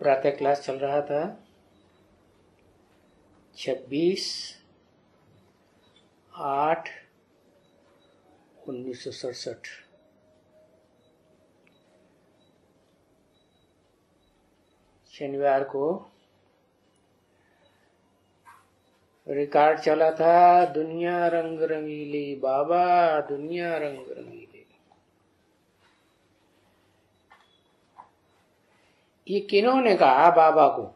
प्रातः क्लास चल रहा था 26/8/1967। शनिवार को रिकॉर्ड चला था, दुनिया रंग रंगीली बाबा, दुनिया रंग रंगीली। ये किन्होंने कहा बाबा को?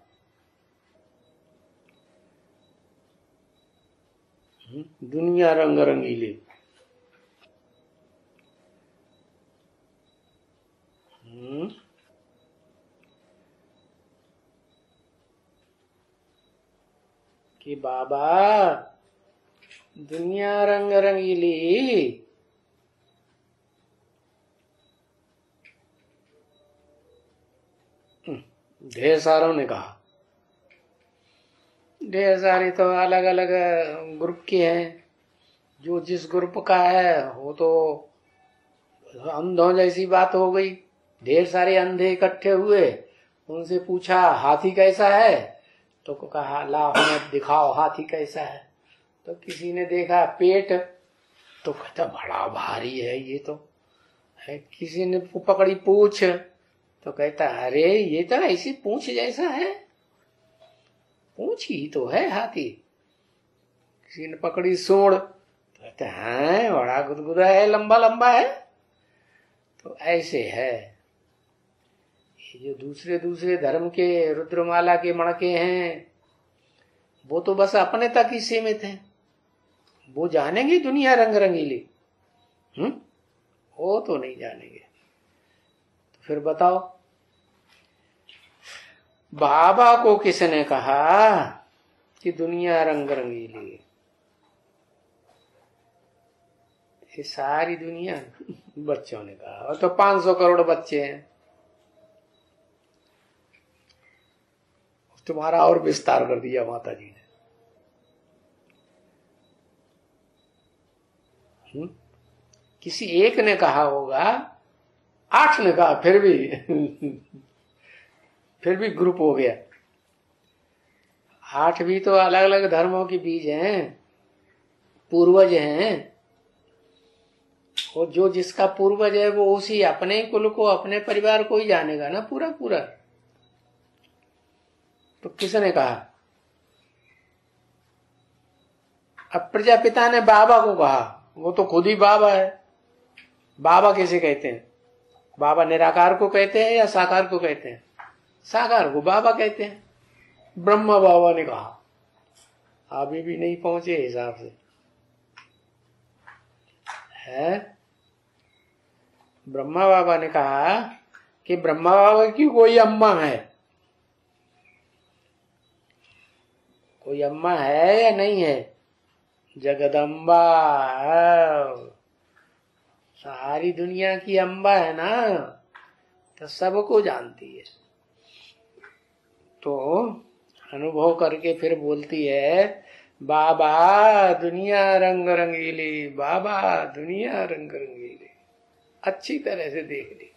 दुनिया रंग रंगीली। कि बाबा दुनिया रंग रंगीली। ढेर सारों ने कहा, ढेर सारे तो अलग अलग ग्रुप के हैं। जो जिस ग्रुप का है वो तो अंधों जैसी बात हो गई। ढेर सारे अंधे इकट्ठे हुए, उनसे पूछा हाथी कैसा है, तो कहा ला हमें दिखाओ हाथी कैसा है। तो किसी ने देखा पेट, तो कहता बड़ा भारी है ये तो है। किसी ने पकड़ी पूछ, तो कहता अरे ये तो ऐसी पूंछ जैसा है, पूंछ ही तो है हाथी। किसी ने पकड़ी सूंड, तो कहता है बड़ा गुदगुदा है, लंबा लंबा है। तो ऐसे है ये जो दूसरे दूसरे धर्म के रुद्रमाला के मणके हैं, वो तो बस अपने तक ही सीमित हैं। वो जानेंगे दुनिया रंग रंगीली? वो तो नहीं जानेंगे। तो फिर बताओ बाबा को किसने कहा कि दुनिया रंग रंगीली? ये सारी दुनिया बच्चों ने कहा, और तो 500 करोड़ बच्चे हैं। तुम्हारा और विस्तार कर दिया माता जी ने। किसी एक ने कहा होगा, 8 ने कहा, फिर भी ग्रुप हो गया। 8 भी तो अलग अलग धर्मों के बीज हैं, पूर्वज हैं। और जो जिसका पूर्वज है वो उसी अपने कुल को, अपने परिवार को ही जानेगा ना पूरा पूरा। तो किसने कहा? अब प्रजापिता ने बाबा को कहा, वो तो खुद ही बाबा है। बाबा किसे कहते हैं? बाबा निराकार को कहते हैं या साकार को कहते हैं? साकार को बाबा कहते हैं। ब्रह्मा बाबा ने कहा, अभी भी नहीं पहुंचे हिसाब से है। ब्रह्मा बाबा ने कहा कि ब्रह्मा बाबा की कोई अम्मा है? कोई अम्मा है या नहीं है? जगदम्बा सारी दुनिया की अम्बा है ना, तो सबको जानती है। तो अनुभव करके फिर बोलती है बाबा दुनिया रंग रंगीली, बाबा दुनिया रंग रंगीली। अच्छी तरह से देख ली।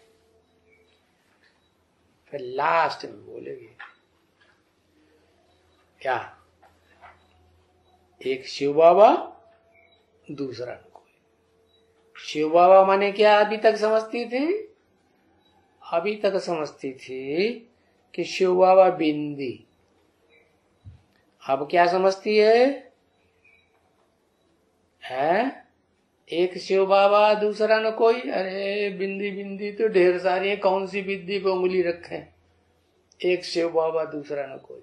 फिर लास्ट में बोलेगी क्या? एक शिव बाबा, दूसरा कोई। शिव बाबा माने क्या अभी तक समझती थी? अभी तक समझती थी कि शिव बाबा बिंदी। अब क्या समझती है? एक शिव बाबा, दूसरा न कोई। अरे बिंदी बिंदी तो ढेर सारी है, कौन सी बिंदी पे उंगली रखें? एक शिव बाबा, दूसरा न कोई।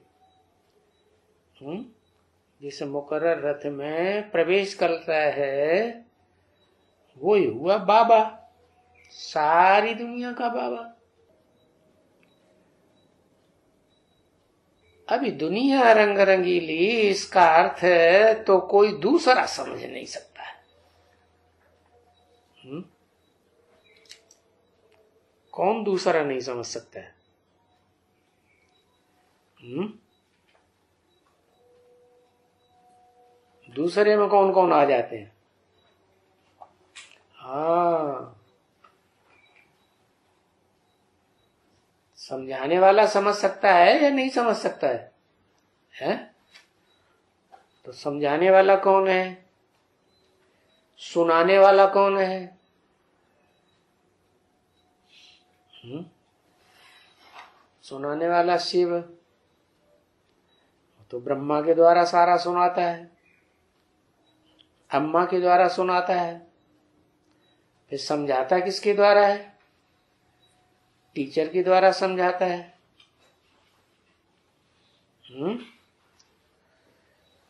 जिस मुकर्रर रथ में प्रवेश करता है वो ही हुआ बाबा, सारी दुनिया का बाबा। अभी दुनिया रंग रंगीली इसका अर्थ है तो कोई दूसरा समझ नहीं सकता है। कौन दूसरा नहीं समझ सकता है? दूसरे में कौन कौन आ जाते हैं? हाँ, समझाने वाला समझ सकता है या नहीं समझ सकता है? तो समझाने वाला कौन है? सुनाने वाला कौन है? सुनाने वाला शिव। तो ब्रह्मा के द्वारा सारा सुनाता है, अम्मा के द्वारा सुनाता है। फिर समझाता किसके द्वारा है? टीचर के द्वारा समझाता है।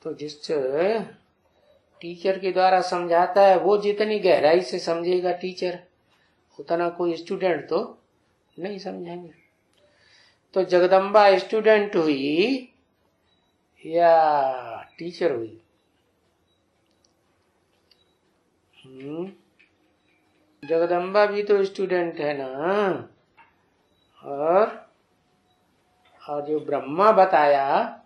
तो जिस टीचर के द्वारा समझाता है वो जितनी गहराई से समझेगा टीचर, उतना कोई स्टूडेंट तो नहीं समझेंगे। तो जगदम्बा स्टूडेंट हुई या टीचर हुई? जगदम्बा भी तो स्टूडेंट है ना। और जो ब्रह्मा बताया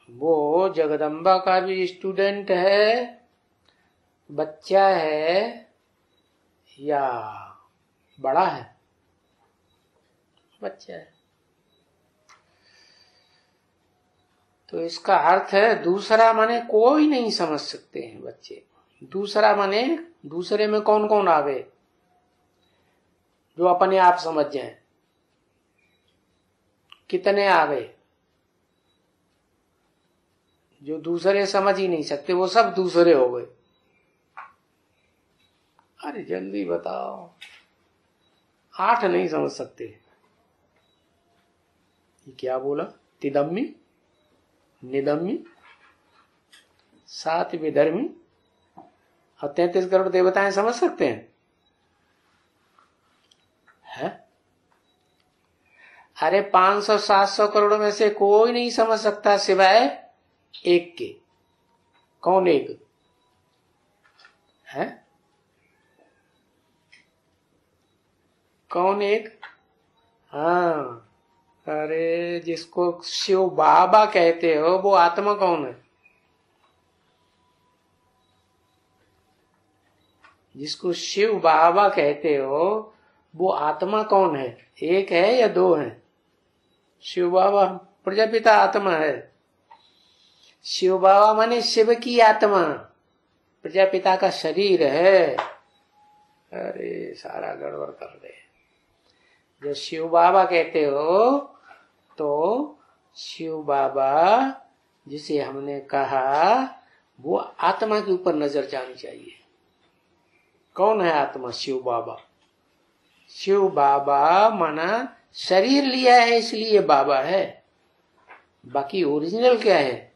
वो जगदम्बा का भी स्टूडेंट है, बच्चा है या बड़ा है? बच्चा है। तो इसका अर्थ है दूसरा माने कोई नहीं समझ सकते हैं बच्चे। दूसरा माने दूसरे में कौन कौन आ गए जो अपने आप समझ जाए? कितने आ गए जो दूसरे समझ ही नहीं सकते? वो सब दूसरे हो गए। अरे जल्दी बताओ। 8 नहीं समझ सकते। ये क्या बोला? तिदम्मी, निदम्मी, 7 विधर्मी और 33 करोड़ देवताएं समझ सकते हैं? है? अरे 500-700 करोड़ में से कोई नहीं समझ सकता सिवाय एक के। कौन एक है? कौन एक? हाँ, अरे जिसको शिव बाबा कहते हो वो आत्मा कौन है? जिसको शिव बाबा कहते हो वो आत्मा कौन है? एक है या 2 है? शिव बाबा प्रजापिता आत्मा है। शिव बाबा माने शिव की आत्मा, प्रजापिता का शरीर है। अरे सारा गड़बड़ कर दे। जो शिव बाबा कहते हो तो शिव बाबा जिसे हमने कहा वो आत्मा के ऊपर नजर जानी चाहिए। कौन है आत्मा? शिव बाबा। शिव बाबा माना शरीर लिया है इसलिए बाबा है, बाकी ओरिजिनल क्या है?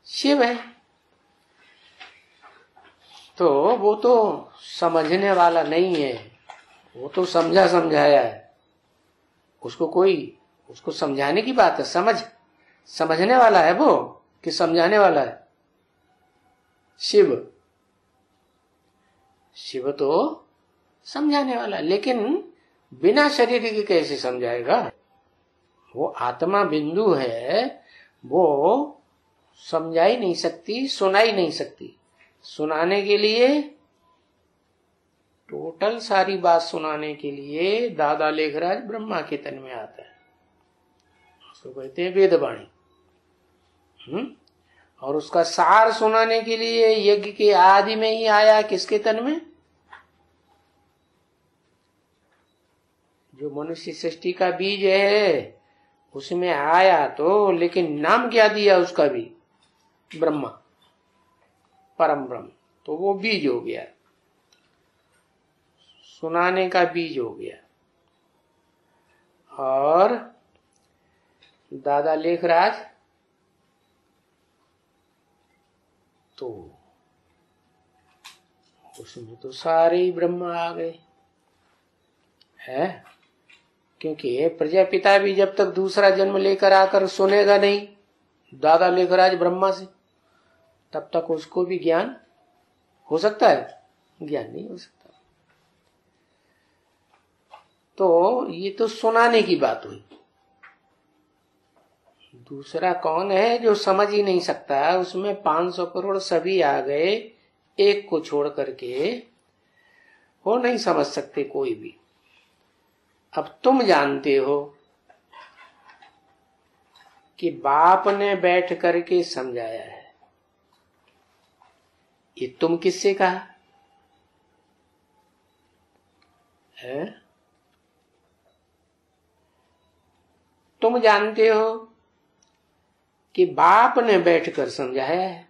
शिव है। तो वो तो समझने वाला नहीं है, वो तो समझा समझाया है। उसको समझाने की बात है। समझने वाला है वो कि समझाने वाला है? शिव तो समझाने वाला, लेकिन बिना शरीर के कैसे समझाएगा? वो आत्मा बिंदु है, वो समझा ही नहीं सकती, सुना ही नहीं सकती। सुनाने के लिए, टोटल सारी बात सुनाने के लिए दादा लेखराज ब्रह्मा के तन में आता है, उसको कहते हैं वेदवाणी। और उसका सार सुनाने के लिए यज्ञ के आदि में ही आया, किसके तन में? जो मनुष्य सृष्टि का बीज है उसमें आया तो, लेकिन नाम क्या दिया उसका भी? ब्रह्मा, परम ब्रह्म। तो वो बीज हो गया, सुनाने का बीज हो गया। और दादा लेखराज तो उसमें तो सारे ही ब्रह्मा आ गए है, क्योंकि प्रजापिता भी जब तक दूसरा जन्म लेकर आकर सुनेगा नहीं दादा लेखराज ब्रह्मा से, तब तक उसको भी ज्ञान हो सकता है? ज्ञान नहीं हो सकता। तो ये तो सुनाने की बात हुई। दूसरा कौन है जो समझ ही नहीं सकता? उसमें 500 करोड़ सभी आ गए, एक को छोड़ करके वो नहीं समझ सकते कोई भी। अब तुम जानते हो कि बाप ने बैठ करके समझाया है। ये तुम किससे कहा है? तुम जानते हो कि बाप ने बैठकर समझाया है।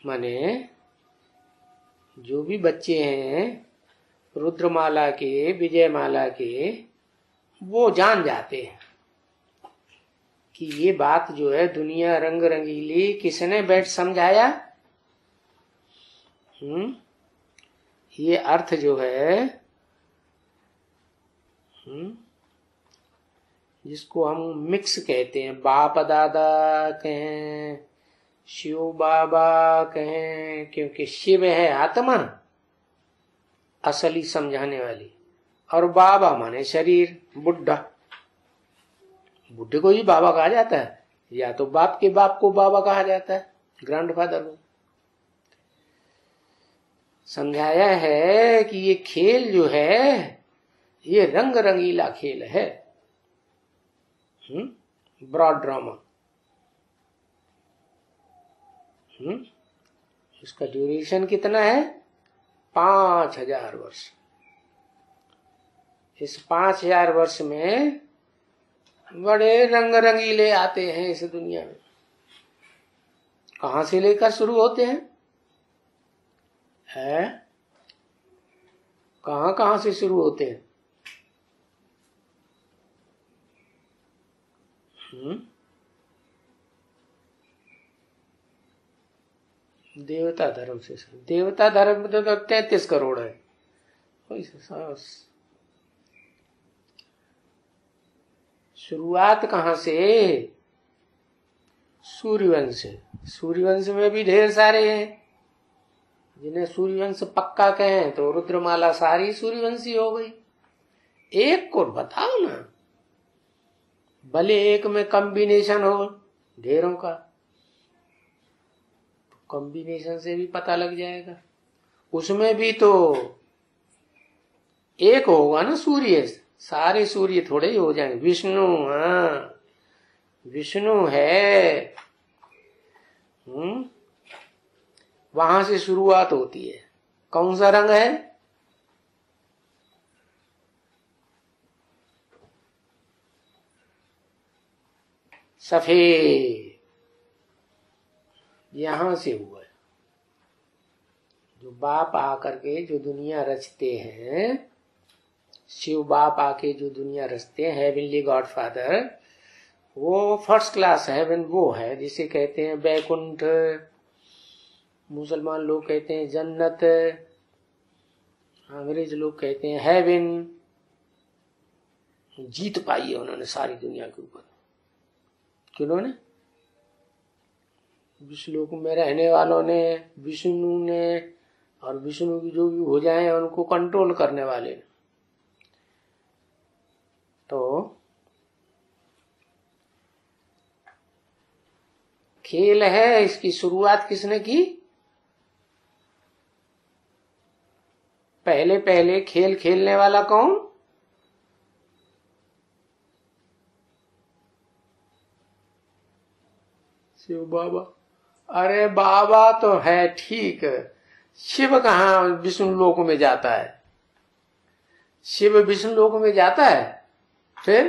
माने जो भी बच्चे हैं रुद्रमाला के, विजयमाला के, वो जान जाते हैं कि ये बात जो है दुनिया रंग रंगीली किसने बैठ समझाया। ये अर्थ जो है जिसको हम मिक्स कहते हैं, बाप दादा कहें, शिव बाबा कहें, क्योंकि शिव है आत्मा असली समझाने वाली, और बाबा माने शरीर, बुढ़ा। बुढ़े को ही बाबा कहा जाता है, या तो बाप के बाप को बाबा कहा जाता है, ग्रैंडफादर को। समझाया है कि ये खेल जो है ये रंग रंगीला खेल है, ब्रॉड ड्रामा। इसका ड्यूरेशन कितना है? 5000 वर्ष। इस 5000 वर्ष में बड़े रंग रंगीले आते हैं इस दुनिया में। कहां से लेकर शुरू होते हैं? कहां से शुरू होते हैं? देवता धर्म से। देवता धर्म में तो 33 करोड़ है। शुरुआत कहां से? सूर्यवंश से। सूर्यवंश में भी ढेर सारे हैं। जिन्हें सूर्यवंश पक्का कहें तो रुद्रमाला सारी सूर्यवंशी हो गई। एक को बताओ ना, भले एक में कॉम्बिनेशन हो ढेरों का, कॉम्बिनेशन से भी पता लग जाएगा। उसमें भी तो एक होगा ना सूर्य, सारे सूर्य थोड़े ही हो जाएंगे। विष्णु, हाँ विष्णु है। वहां से शुरुआत होती है। कौन सा रंग है? सफेद। यहां से हुआ है। जो बाप आकर के जो दुनिया रचते हैं, शिव बाप आके जो दुनिया रचते हैं, हेवनली गॉड फादर, वो फर्स्ट क्लास हेवन वो है जिसे कहते हैं बैकुंठ। मुसलमान लोग कहते हैं जन्नत, अंग्रेज लोग कहते हैं हेवन। जीत पाई है उन्होंने सारी दुनिया के ऊपर। किन्होंने? विश्वलोक में रहने वालों ने, विष्णु ने, और विष्णु की जो भी भुजाएं हैं उनको कंट्रोल करने वाले। तो खेल है, इसकी शुरुआत किसने की? पहले पहले खेल खेलने वाला कौन? शिव बाबा। अरे बाबा तो है ठीक, शिव कहाँ विष्णु लोक में जाता है? शिव विष्णु लोक में जाता है? फिर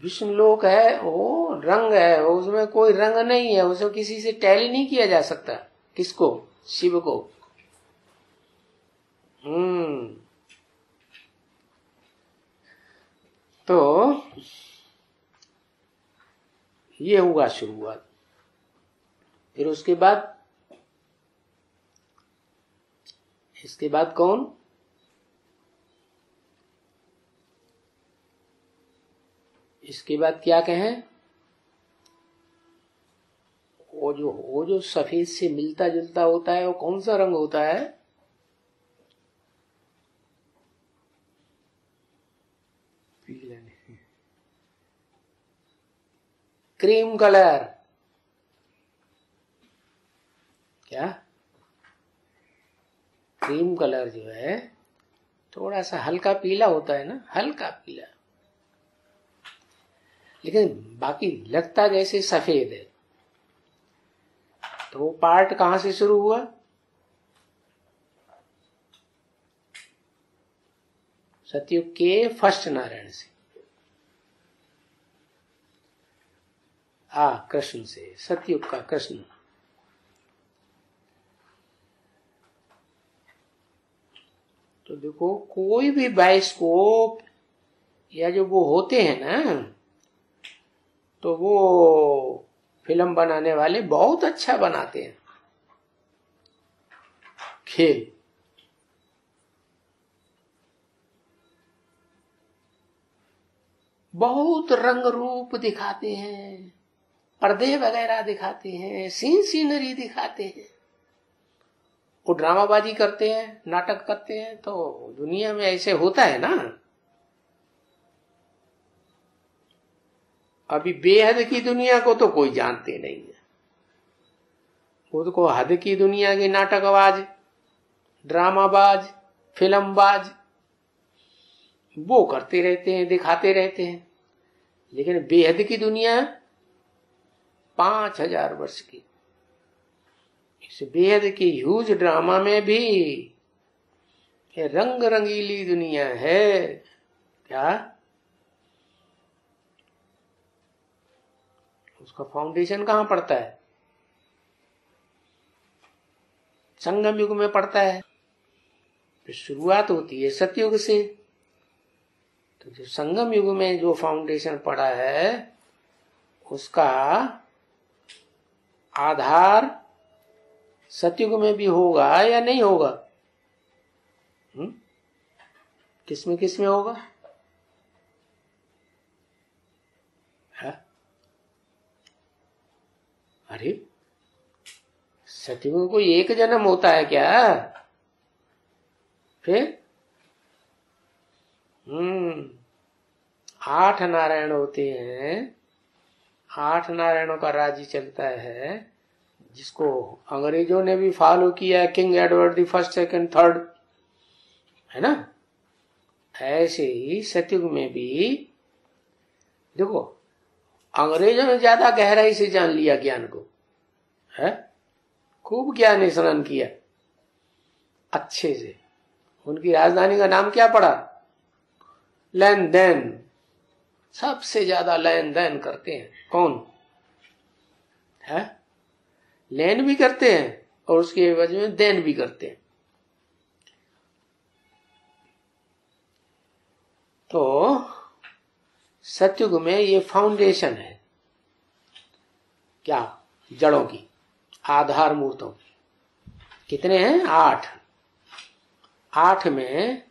विष्णु लोक है, वो रंग है, उसमें कोई रंग नहीं है, उसे किसी से टैली नहीं किया जा सकता। किसको? शिव को। तो ये हुआ शुरुआत। फिर उसके बाद इसके बाद कौन? इसके बाद क्या कहें? वो जो सफेद से मिलता जुलता होता है वो कौन सा रंग होता है? पीला नहीं, क्रीम कलर। क्या? क्रीम कलर जो है थोड़ा सा हल्का पीला होता है ना, हल्का पीला, लेकिन बाकी लगता जैसे सफेद है। तो वो पार्ट कहां से शुरू हुआ? सतयुग के फर्स्ट नारायण से, कृष्ण से, सतयुग का कृष्ण। तो देखो कोई भी बायोस्कोप या जो वो होते हैं ना, तो वो फिल्म बनाने वाले बहुत अच्छा बनाते हैं खेल। बहुत रंग रूप दिखाते हैं, पर्दे वगैरह दिखाते हैं, सीनरी दिखाते हैं, वो ड्रामाबाजी करते हैं, नाटक करते हैं। तो दुनिया में ऐसे होता है ना। अभी बेहद की दुनिया को तो कोई जानते नहीं है, उसको हद की दुनिया के नाटकबाज, ड्रामाबाज, फिल्मबाज वो करते रहते हैं, दिखाते रहते हैं। लेकिन बेहद की दुनिया 5000 वर्ष की, इस बेहद की ह्यूज ड्रामा में भी रंग रंगीली दुनिया है। क्या उसका फाउंडेशन कहां पड़ता है? संगम युग में पड़ता है। फिर शुरुआत होती है सतयुग से। तो जो संगम युग में जो फाउंडेशन पड़ा है उसका आधार सतयुग में भी होगा या नहीं होगा? किसमें होगा? है? अरे सतयुग में कोई एक जन्म होता है क्या? फिर 8 नारायण होते हैं, 8 नारायणों का राज्य चलता है, जिसको अंग्रेजों ने भी फॉलो किया, king Edward the first, second, third, है ना। ऐसे ही सतयुग में भी देखो अंग्रेजों ने ज्यादा गहराई से जान लिया ज्ञान को, है, खूब ज्ञान स्नान किया अच्छे से। उनकी राजधानी का नाम क्या पड़ा? लेन देन। सबसे ज्यादा लेन देन करते हैं कौन है? लेन भी करते हैं और उसके एवज में देन भी करते हैं। तो सतयुग में ये फाउंडेशन है क्या? जड़ों की, आधार मूर्तों की। कितने हैं? 8। 8 में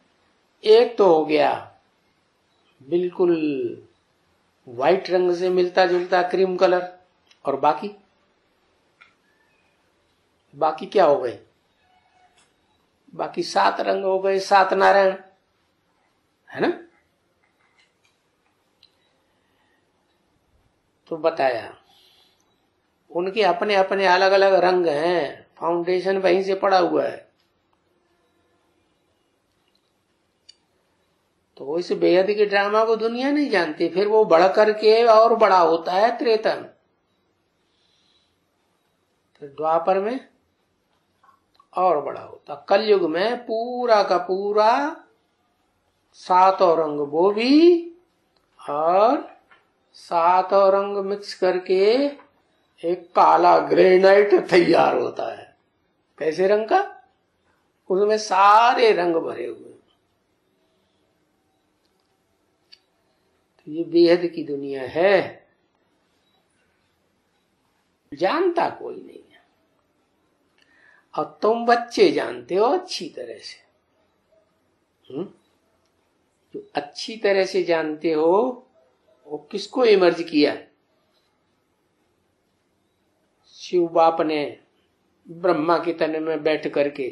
एक तो हो गया बिल्कुल व्हाइट रंग से मिलता जुलता क्रीम कलर, और बाकी क्या हो गए? बाकी 7 रंग हो गए, 7 नारायण, है ना। तो बताया उनके अपने अपने अलग अलग रंग हैं, फाउंडेशन वहीं से पड़ा हुआ है। तो इस बेहद के ड्रामा को दुनिया नहीं जानती। फिर वो बढ़ करके और बड़ा होता है त्रेता में, फिर द्वापर में और बड़ा होता, कलयुग में पूरा का पूरा 7 रंग वो भी, और 7 रंग मिक्स करके एक काला ग्रेनाइट तैयार होता है। कैसे रंग का? उसमें सारे रंग भरे हुए। तो ये बेहद की दुनिया है, जानता कोई नहीं है। और तुम बच्चे जानते हो अच्छी तरह से। जो अच्छी तरह से जानते हो वो किसको इमर्ज किया? शिव बाप ने ब्रह्मा के तन में बैठ करके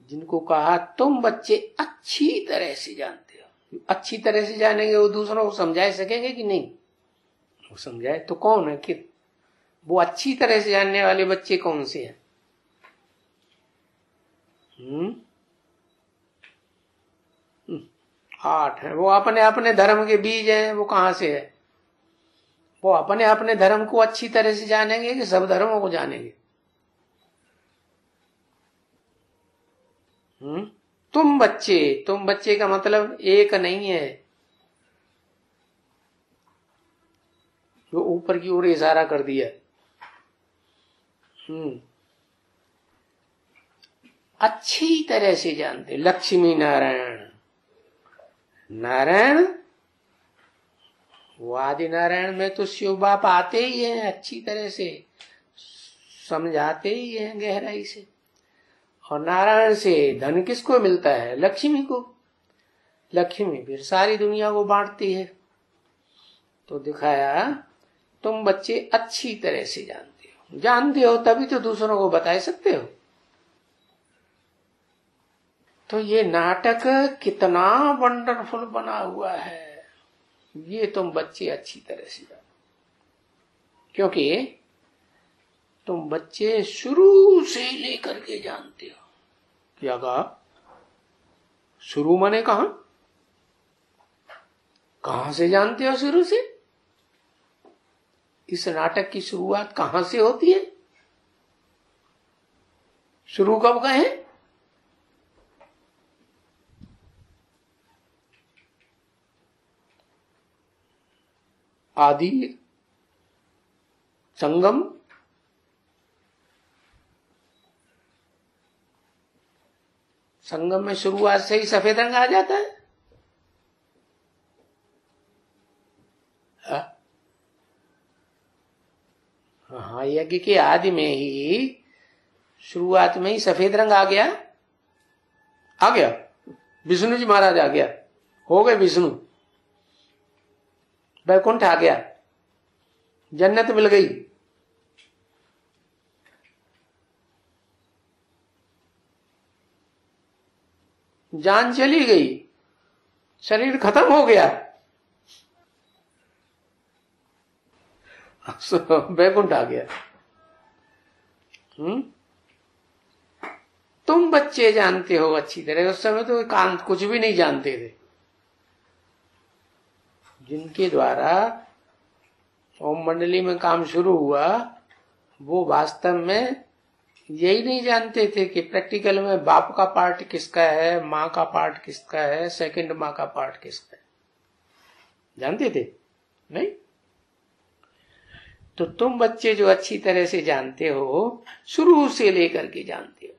जिनको कहा तुम बच्चे अच्छी तरह से जानते हो। अच्छी तरह से जानेंगे वो दूसरों को समझा सकेंगे कि नहीं? वो समझाए तो कौन है कि वो अच्छी तरह से जानने वाले बच्चे कौन से हैं? 8 है। वो अपने अपने धर्म के बीज हैं, वो कहां से है? वो अपने अपने धर्म को अच्छी तरह से जानेंगे कि सब धर्मों को जानेंगे? तुम बच्चे का मतलब एक नहीं है, जो ऊपर की ओर इशारा कर दिया। अच्छी तरह से जानते। लक्ष्मी नारायण, नारायण वो आदि नारायण में तो शिव बाप आते ही हैं, अच्छी तरह से समझाते ही हैं गहराई से। और नारायण से धन किसको मिलता है? लक्ष्मी को। लक्ष्मी फिर सारी दुनिया को बांटती है। तो दिखाया तुम बच्चे अच्छी तरह से जानते हो तभी तो दूसरों को बता सकते हो। तो ये नाटक कितना वंडरफुल बना हुआ है, ये तुम बच्चे अच्छी तरह से जानो। क्योंकि तुम बच्चे शुरू से लेकर के जानते हो। क्या कहा? शुरू माने कहां से जानते हो? शुरू से। इस नाटक की शुरुआत कहां से होती है? शुरू कब कहें? आदि संगम, संगम में शुरुआत से ही सफेद रंग आ जाता है। हाँ, यज्ञ के आदि में ही शुरुआत में ही सफेद रंग आ गया। विष्णु जी महाराज आ गया, हो गए विष्णु। वैकुंठ आ गया, जन्नत मिल गई। जान चली गई, शरीर खत्म हो गया, वैकुंठ आ गया। तुम बच्चे जानते हो अच्छी तरह। उस समय तो कांत कुछ भी नहीं जानते थे। जिनके द्वारा ओम मंडली में काम शुरू हुआ, वो वास्तव में यही नहीं जानते थे कि प्रैक्टिकल में बाप का पार्ट किसका है, माँ का पार्ट किसका है, सेकंड माँ का पार्ट किसका है। जानते थे? नहीं। तो तुम बच्चे जो अच्छी तरह से जानते हो, शुरू से लेकर के जानते हो।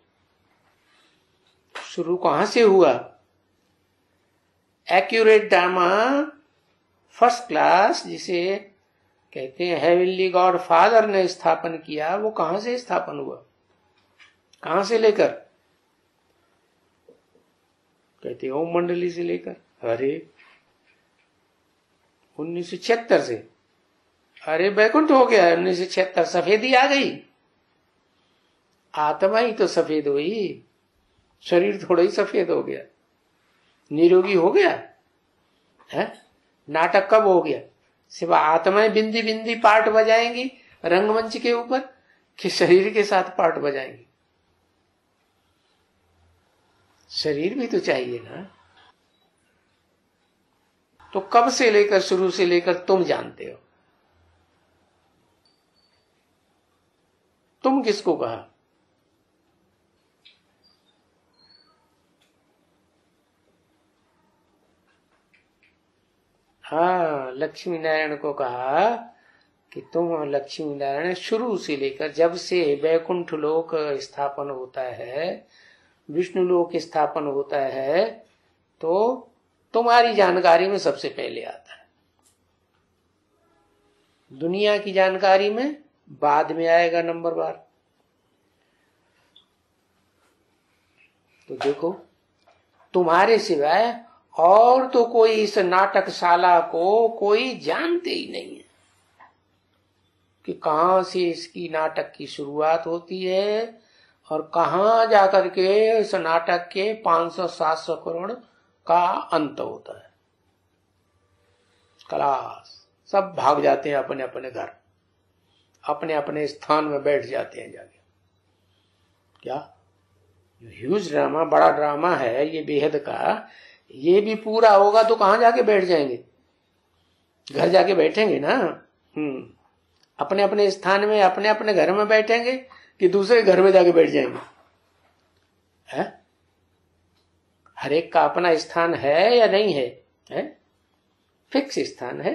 शुरू कहां से हुआ? एक्यूरेट ड्रामा फर्स्ट क्लास जिसे कहते हैं हेवनली गॉड फादर ने स्थापन किया, वो कहां से स्थापन हुआ? कहां से लेकर? कहते हैं ओम मंडली से लेकर। अरे 1976 से। अरे वैकुंठ हो गया 1976, सफेदी आ गई। आत्मा ही तो सफेद हुई, शरीर थोड़ा ही सफेद हो गया, निरोगी हो गया है। नाटक कब हो गया? सिर्फ आत्माएं बिंदी बिंदी पार्ट बजाएंगी रंगमंच के ऊपर, कि शरीर के साथ पार्ट बजाएंगी? शरीर भी तो चाहिए ना। तो कब से लेकर, शुरू से लेकर तुम जानते हो। तुम किसको कहा? हाँ, लक्ष्मी नारायण को कहा कि तुम लक्ष्मी नारायण शुरू से लेकर, जब से वैकुंठ लोक स्थापन होता है, विष्णु लोक स्थापन होता है, तो तुम्हारी जानकारी में सबसे पहले आता है। दुनिया की जानकारी में बाद में आएगा नंबर बार। तो देखो, तुम्हारे सिवाय और तो कोई इस नाटकशाला को कोई जानते ही नहीं है कि कहां से इसकी नाटक की शुरुआत होती है और कहां जाकर के इस नाटक के 500-700 करोड़ का अंत होता है। क्लास सब भाग जाते हैं अपने अपने घर, अपने अपने स्थान में बैठ जाते हैं जाके। क्या ह्यूज ड्रामा, बड़ा ड्रामा है ये बेहद का, ये भी पूरा होगा तो कहां जाके बैठ जाएंगे? घर जाके बैठेंगे ना। अपने अपने स्थान में, अपने अपने घर में बैठेंगे कि दूसरे घर में जाके बैठ जाएंगे? है? हर एक का अपना स्थान है या नहीं है? है? फिक्स स्थान है।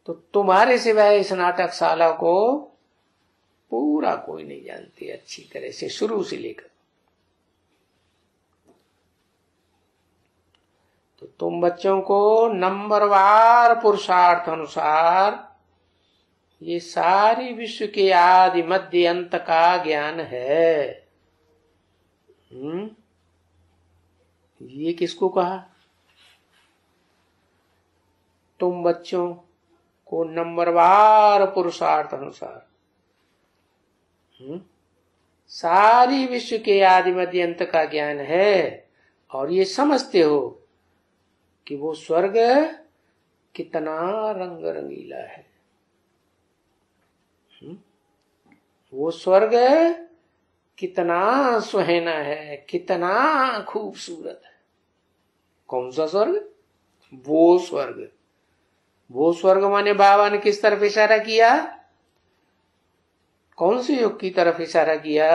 तो तुम्हारे सिवाय इस नाटकशाला को पूरा कोई नहीं जानती अच्छी तरह से, शुरू से लेकर। तो तुम बच्चों को नंबरवार पुरुषार्थ अनुसार ये सारी विश्व के आदि मध्य अंत का ज्ञान है। ये किसको कहा? तुम बच्चों को नंबरवार पुरुषार्थ अनुसार सारी विश्व के आदि मध्य अंत का ज्ञान है, और ये समझते हो कि वो स्वर्ग कितना रंग रंगीला है। वो स्वर्ग कितना सुहाना है, कितना खूबसूरत है। कौन सा स्वर्ग? वो स्वर्ग। वो स्वर्ग माने बाबा ने किस तरफ इशारा किया? कौन से युग की तरफ इशारा किया?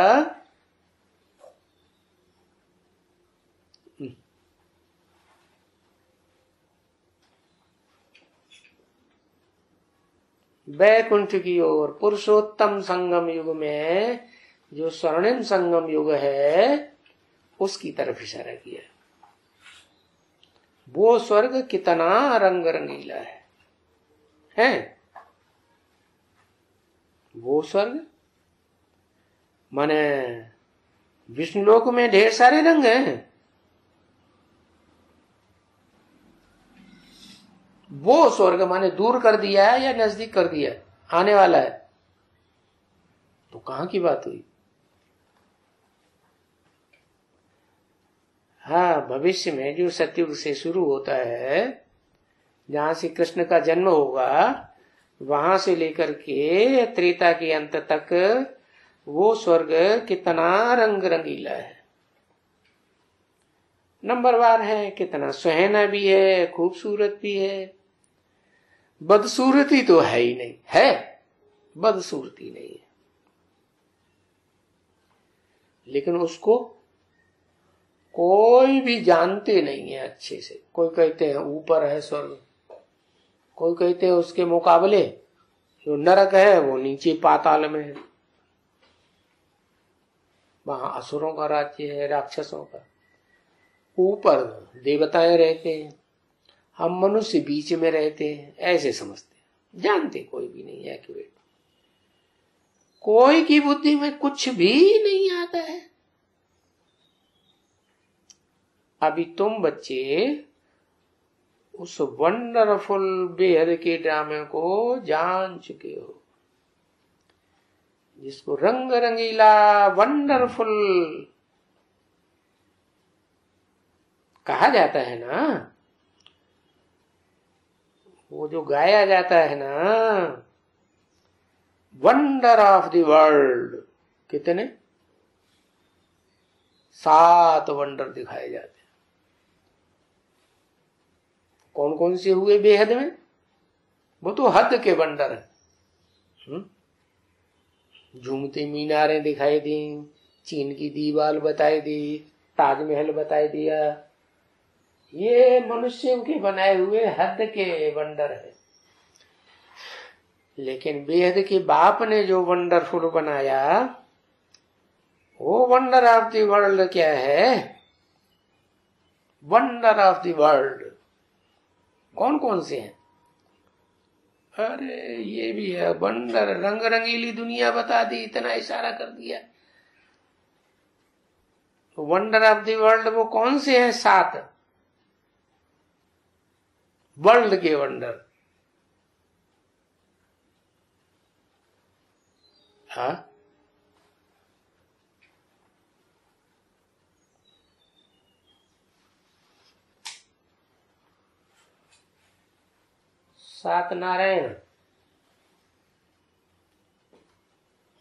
वैकुंठ की ओर, पुरुषोत्तम संगम युग में जो स्वर्णिम संगम युग है उसकी तरफ इशारा किया। वो स्वर्ग कितना रंग रंगीला है? वो स्वर्ग माने विष्णुलोक में ढेर सारे रंग हैं। वो स्वर्ग माने दूर कर दिया है या नजदीक कर दिया? आने वाला है। तो कहां की बात हुई? हाँ, भविष्य में जो सतयुग से शुरू होता है, जहां से कृष्ण का जन्म होगा, वहां से लेकर के त्रेता के अंत तक वो स्वर्ग कितना रंग रंगीला है, नंबरवार है, कितना सुहाना भी है, खूबसूरत भी है। बदसूरती तो है ही नहीं, है बदसूरती नहीं है, लेकिन उसको कोई भी जानते नहीं है अच्छे से। कोई कहते हैं ऊपर है स्वर्ग, कोई कहते हैं उसके मुकाबले जो नरक है वो नीचे पाताल में है, वहां असुरों का राज्य है, राक्षसों का। ऊपर देवताएं रहते हैं, हम मनुष्य बीच में रहते हैं, ऐसे समझते हैं, जानते कोई भी नहीं है एक्यूरेट। कोई की बुद्धि में कुछ भी नहीं आता है। अभी तुम बच्चे उस वंडरफुल बेहद के ड्रामे को जान चुके हो, जिसको रंग रंगीला वंडरफुल कहा जाता है ना, वो जो गाया जाता है ना, वंडर ऑफ द वर्ल्ड। कितने? 7 वंडर दिखाए जाते हैं। कौन कौन से हुए बेहद में? वो तो हद के वंडर है। झूमती मीनारें दिखाई दी, चीन की दीवार बताई दी, ताजमहल बताई दिया। ये मनुष्यों के बनाए हुए हद के वंडर है। लेकिन बेहद के बाप ने जो वंडरफुल बनाया, वो वंडर ऑफ द वर्ल्ड क्या है? वंडर ऑफ द वर्ल्ड कौन कौन से हैं? अरे ये भी है वंडर, रंग रंगीली दुनिया बता दी, इतना इशारा कर दिया। वंडर ऑफ द वर्ल्ड वो कौन से हैं? 7 वर्ल्ड के वंडर। हाँ, सात नारायण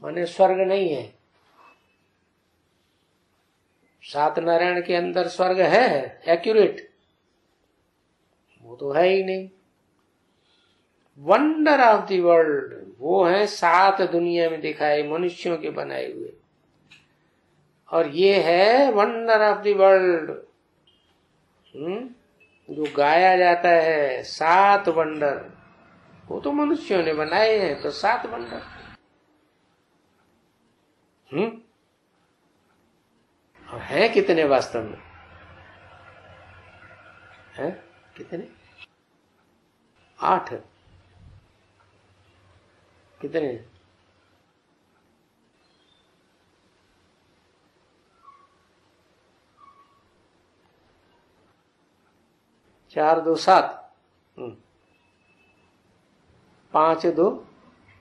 माने स्वर्ग नहीं है, सात नारायण के अंदर स्वर्ग है एक्यूरेट? वो तो है ही नहीं। वंडर ऑफ द वर्ल्ड वो है सात दुनिया में दिखाए मनुष्यों के बनाए हुए, और ये है वंडर ऑफ द वर्ल्ड जो गाया जाता है। सात वंडर वो तो मनुष्यों ने बनाए हैं, तो सात वंडर। और है कितने वास्तव में? है कितने? 8। कितने? 4 2 7, 5 2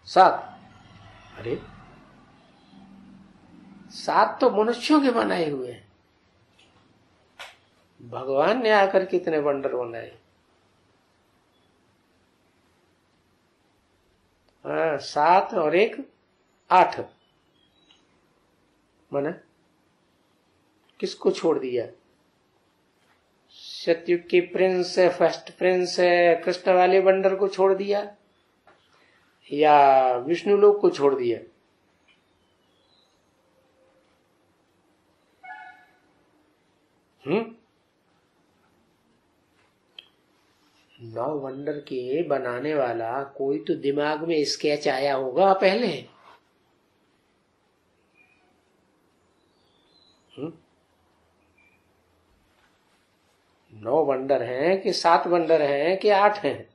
7। अरे 7 तो मनुष्यों के बनाए हुए हैं। भगवान ने आकर कितने वंडर बनाए? 7 और 1 8। माना किसको छोड़ दिया? सतयुग की प्रिंस है, फर्स्ट प्रिंस है, कृष्ण वाले वंडर को छोड़ दिया या विष्णु लोक को छोड़ दिया? नौ वंडर के बनाने वाला कोई तो दिमाग में स्केच आया होगा पहले। नौ वंडर हैं कि 7 वंडर हैं कि 8 हैं?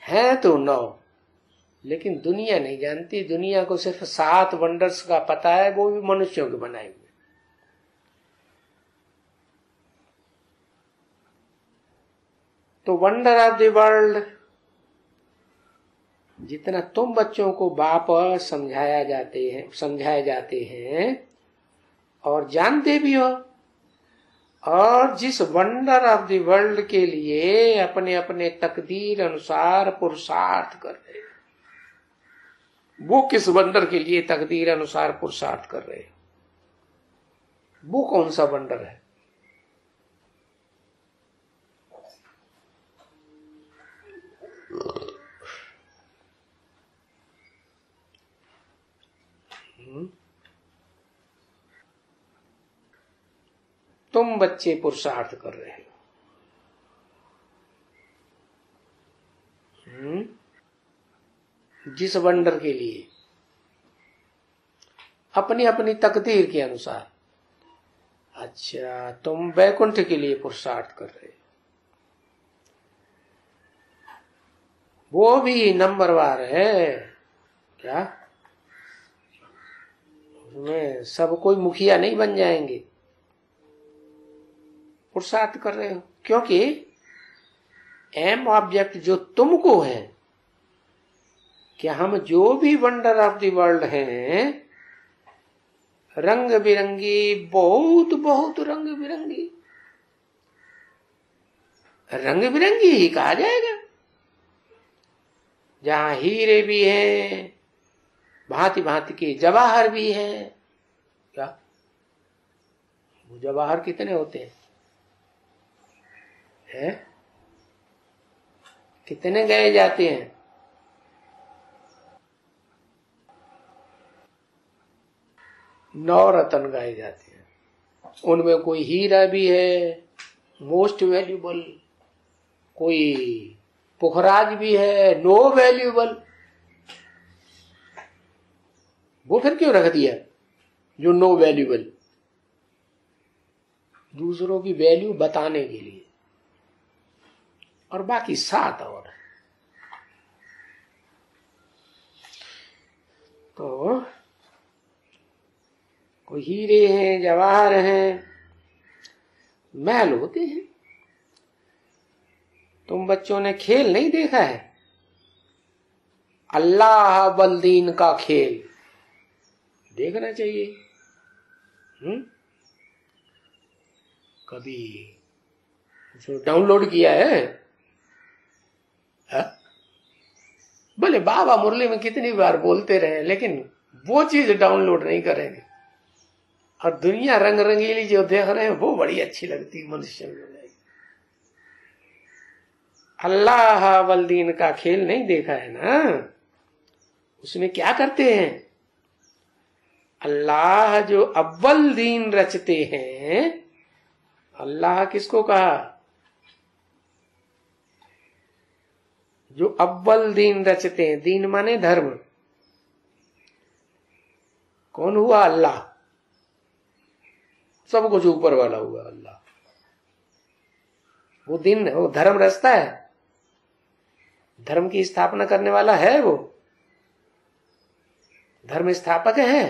है तो 9, लेकिन दुनिया नहीं जानती। दुनिया को सिर्फ 7 वंडर्स का पता है, वो भी मनुष्यों के बनाए हुए। तो वंडर ऑफ द वर्ल्ड जितना तुम बच्चों को बाप समझाए जाते हैं और जानते भी हो, और जिस वंडर ऑफ द वर्ल्ड के लिए अपने अपने तकदीर अनुसार पुरुषार्थ कर रहे हैं, वो किस वंडर के लिए तकदीर अनुसार पुरुषार्थ कर रहे हैं? वो कौन सा वंडर है? तुम बच्चे पुरुषार्थ कर रहे हो। जिस वंडर के लिए अपनी अपनी तकदीर के अनुसार। अच्छा, तुम वैकुंठ के लिए पुरुषार्थ कर रहे हो, वो भी नंबरवार है क्या? उसमें सब कोई मुखिया नहीं बन जाएंगे। पुरुषार्थ कर रहे हो क्योंकि एम ऑब्जेक्ट जो तुमको है कि हम जो भी वंडर ऑफ द वर्ल्ड हैं, रंग बिरंगी, बहुत बहुत रंग बिरंगी, रंग बिरंगी ही कहा जाएगा। जहां हीरे भी हैं, भांति भांति के जवाहर भी हैं। क्या वो जवाहर कितने होते हैं? कितने गए जाते हैं? 9 रत्न गाए जाते हैं। उनमें कोई हीरा भी है मोस्ट वैल्यूबल, कोई पुखराज भी है नो वैल्यूबल। वो फिर क्यों रख दिया जो नो वैल्यूबल? दूसरों की वैल्यू बताने के लिए। और बाकी 7 और। तो कोई हीरे हैं, जवाहर हैं, महल होते हैं। तुम बच्चों ने खेल नहीं देखा है? अल्लाह बल्दीन का खेल देखना चाहिए। कभी जो डाउनलोड किया है? भले बाबा मुरली में कितनी बार बोलते रहे, लेकिन वो चीज डाउनलोड नहीं करेंगे। और दुनिया रंग रंगीली जो देख रहे हैं वो बड़ी अच्छी लगती है मनुष्य में। अल्लाह अव्वल दीन का खेल नहीं देखा है ना, उसमें क्या करते हैं? अल्लाह जो अव्वल दीन रचते हैं, अल्लाह किसको कहा? जो अव्वल दीन रचते हैं, दीन माने धर्म। कौन हुआ? अल्लाह। सब कुछ ऊपर वाला हुआ अल्लाह। वो दिन, वो धर्म रचता है, धर्म की स्थापना करने वाला है, वो धर्म स्थापक है।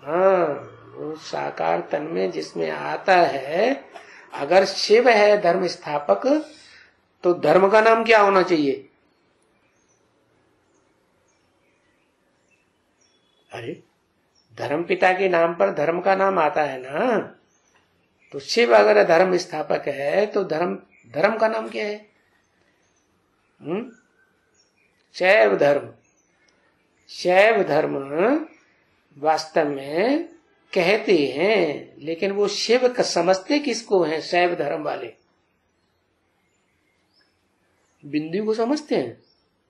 हाँ, वो साकार तन में जिसमें आता है, अगर शिव है धर्म स्थापक, तो धर्म का नाम क्या होना चाहिए? अरे धर्म पिता के नाम पर धर्म का नाम आता है ना, तो शिव अगर धर्म स्थापक है तो धर्म का नाम क्या है? शैव धर्म। शैव धर्म वास्तव में कहते हैं, लेकिन वो शिव का समझते किसको हैं? शैव धर्म वाले बिंदु को समझते हैं?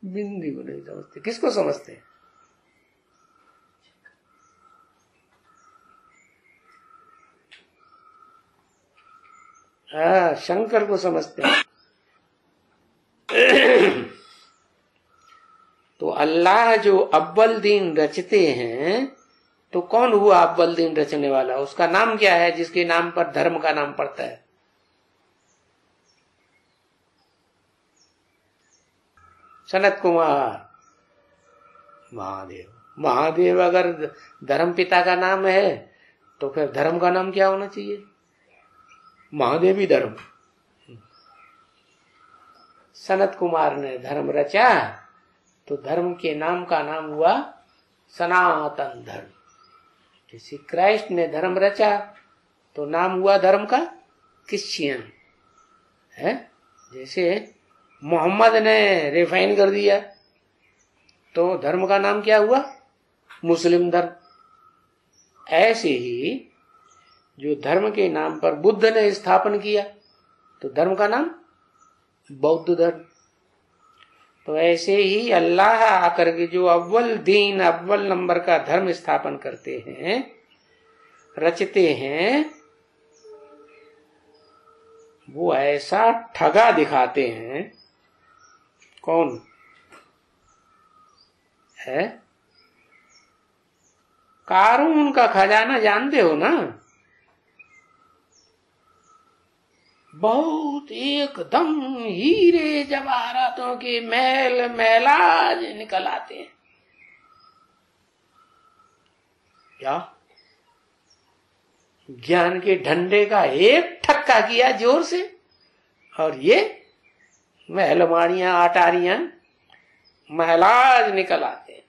बिंदु को नहीं समझते। किसको समझते हैं? हाँ, शंकर को समझते हैं। तो अल्लाह जो अव्वल दीन रचते हैं, तो कौन हुआ अव्वल दीन रचने वाला? उसका नाम क्या है जिसके नाम पर धर्म का नाम पड़ता है? सनत कुमार महादेव। महादेव अगर धर्म पिता का नाम है तो फिर धर्म का नाम क्या होना चाहिए? महादेवी धर्म। सनत कुमार ने धर्म रचा तो धर्म के नाम का नाम हुआ सनातन धर्म। जैसे क्राइस्ट ने धर्म रचा तो नाम हुआ धर्म का क्रिश्चियन है। जैसे मोहम्मद ने रिफाइन कर दिया तो धर्म का नाम क्या हुआ? मुस्लिम धर्म। ऐसे ही जो धर्म के नाम पर बुद्ध ने स्थापन किया तो धर्म का नाम बौद्ध धर्म। तो ऐसे ही अल्लाह आकर के जो अव्वल दीन, अव्वल नंबर का धर्म स्थापन करते हैं, रचते हैं, वो ऐसा ठगा दिखाते हैं। कौन है? कारून का खजाना जानते हो ना? बहुत एकदम हीरे जवाहरातों के मैल मैलाज निकल आते हैं। क्या? ज्ञान के डंडे का एक ठक्का किया जोर से और ये महलमाड़ियां, अटारियां, महलाज निकल आते हैं।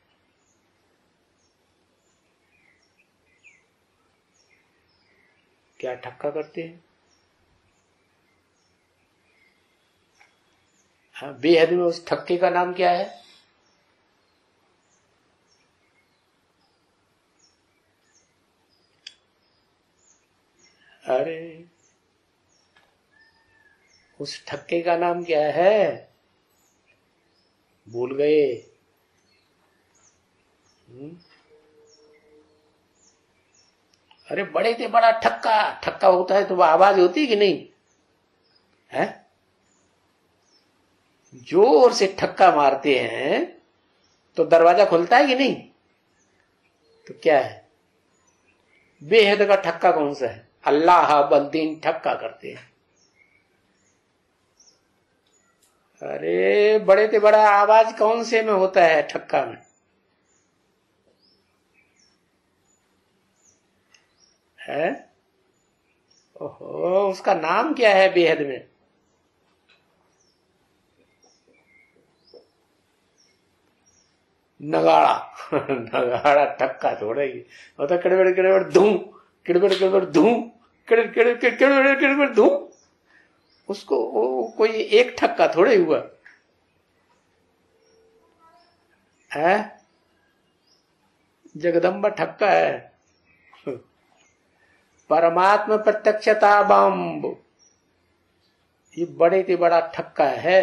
क्या ठक्का करते हैं? हाँ, बेहद में उस ठक्के का नाम क्या है? अरे उस ठक्के का नाम क्या है? भूल गए? अरे बड़े से बड़ा ठक्का, ठक्का होता है तो वो आवाज होती कि नहीं है? जोर से ठक्का मारते हैं तो दरवाजा खुलता है कि नहीं? तो क्या है? बेहद का ठक्का कौन सा है? अल्लाह बल्दीन ठक्का करते हैं। अरे बड़े से बड़ा आवाज कौन से में होता है? ठक्का में है। ओहो, उसका नाम क्या है बेहद में? नगाड़ा। नगाड़ा ठक्का थोड़ा ही होता। किड़बड़ किड़बड़ धूम, किड़बड़ किड़बड़ धूम, किड़बड़ किड़बड़ किड़बड़ धूम। उसको कोई एक ठक्का थोड़े हुआ। है, जगदम्बा ठक्का है। परमात्मा प्रत्यक्षता बम्ब, ये बड़े से बड़ा ठक्का है।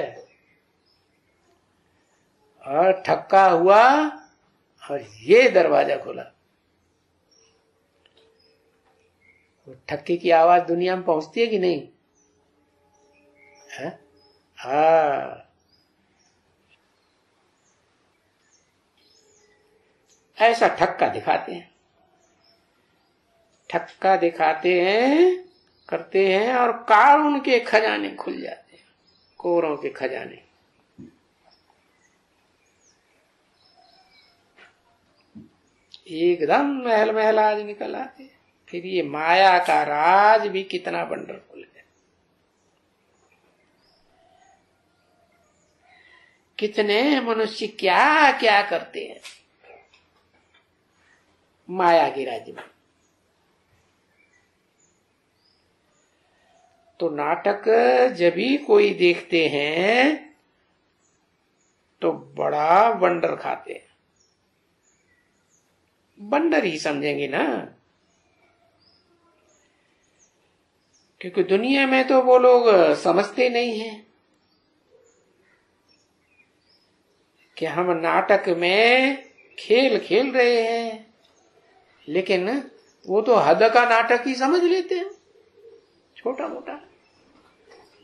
और ठक्का हुआ और ये दरवाजा खुला। ठक्के की आवाज दुनिया में पहुंचती है कि नहीं है? हाँ, ऐसा ठक्का दिखाते हैं, ठक्का दिखाते हैं, करते हैं, और कारुण के खजाने खुल जाते हैं, कोरों के खजाने। एकदम महल महल आज निकल आते। फिर ये माया का राज भी कितना वंडरफुल है, कितने मनुष्य क्या क्या करते हैं माया के राज्य में। तो नाटक जब भी कोई देखते हैं तो बड़ा वंडर खाते हैं, वंडर ही समझेंगे ना, क्योंकि दुनिया में तो वो लोग समझते नहीं हैं कि हम नाटक में खेल खेल रहे हैं, लेकिन वो तो हद का नाटक ही समझ लेते हैं, छोटा मोटा।